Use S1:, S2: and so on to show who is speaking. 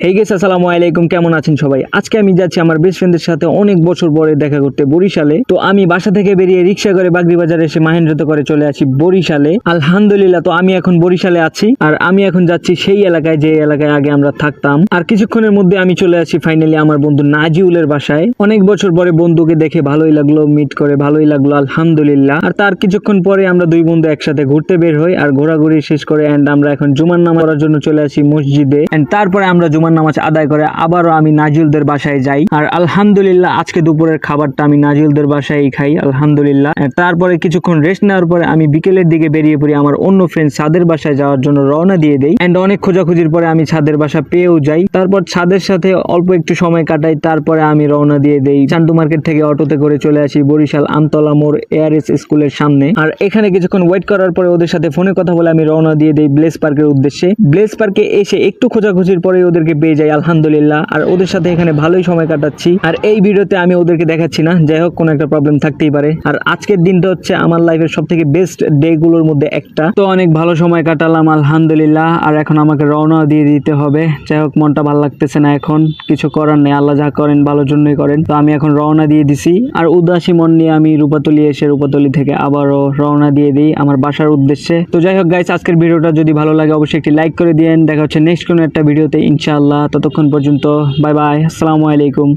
S1: হেই guess, আসসালামু আলাইকুম। কেমন আছেন সবাই? আজকে আমি যাচ্ছি আমার বেস্ট ফ্রেন্ডের সাথে অনেক বছর পরে দেখা করতে বরিশালে। তো আমি বাসা থেকে বেরিয়ে রিক্সা করে বাগরি বাজারে এসে মাহেন্দ্রতে করে চলে আসি বরিশালে। আলহামদুলিল্লাহ, তো আমি এখন বরিশালে আছি আর আমি এখন যাচ্ছি সেই এলাকায় যে এলাকায় আগে আমরা থাকতাম। আর কিছুক্ষণের মধ্যে আমি চলে আসি ফাইনালি আমার বন্ধু নাজিউলের বাসায়। অনেক বছর পরে বন্ধুকে দেখে ভালোই লাগলো, মিট করে ভালোই লাগলো আলহামদুলিল্লাহ। আর তার কিছুক্ষণ পরে আমরা দুই বন্ধু একসাথে ঘুরতে বের হই আর ঘোরাঘুরি শেষ করে আমরা এখন জুমার নামাজ পড়ার জন্য চলে আসি মসজিদে। তারপরে আমরা জুমার নামাজ আদায় করে আবারও আমি নাজিউলদের বাসায় যাই। আর আলহামদুলিল্লাহ আজকে দুপুরের খাবারটা আমি নাজিউলদের বাসায় খাই আলহামদুলিল্লাহ। তারপরে কিছুক্ষণ রেস্ট নেওয়ার পরে আমি বিকেলের দিকে বেরিয়ে পড়ি আমার অন্য ফ্রেন্ড ছাদের বাসায় যাওয়ার জন্য রওনা দিয়ে দেই। অনেক খোঁজাখুঁজির পরে আমি ছাদের বাসা পেয়েও যাই। তারপর ছাদের সাথে অল্প একটু সময় কাটাই, তারপরে আমি রওনা দিয়ে দেই চান্দু মার্কেট থেকে অটোতে করে চলে আসি বরিশাল আমতলা মোড় এআরএস স্কুলের সামনে। আর এখানে কিছুক্ষণ ওয়েট করার পরে ওদের সাথে ফোনে কথা বলে আমি রওনা দিয়ে দেই ব্লেস পার্কের উদ্দেশ্যে। ব্লেস পার্কে এসে একটু খোঁজাখুঁজির পরে ওদেরকে পেয়ে যাই আলহামদুলিল্লাহ। আর ওদের সাথে এখানে ভালোই সময় কাটাচ্ছি। আর এই ভিডিওতে আমি ওদেরকে দেখাচ্ছি না, যাই হোক কোনো একটা প্রবলেম থাকতেই পারে। আর আজকের দিনটা হচ্ছে আমার লাইফের সব থেকে বেস্ট ডে গুলোর মধ্যে একটা। তো অনেক ভালো সময় কাটালাম আলহামদুলিল্লাহ। আর এখন আমাকে রওনা দিয়ে দিতে হবে। যাই হোক, মনটা ভালো লাগতেছে না, এখন কিছু করার নেই, আল্লাহ যা করেন ভালোর জন্যই করেন। তো আমি এখন রওনা দিয়ে দিছি। আর উদাসী মন নিয়ে আমি রূপাতলি এসে রূপাতলি থেকে আবারও রওনা দিয়ে দিই আমার বাসার উদ্দেশ্যে। তো যাই হোক গাইস, আজকের ভিডিওটা যদি ভালো লাগে অবশ্যই একটি লাইক করে দিয়েন। দেখা হচ্ছে নেক্সট কোনো একটা ভিডিওতে ইনশাআল্লাহ। ততক্ষণ পর্যন্ত বাই বাই, আসসালামু আলাইকুম।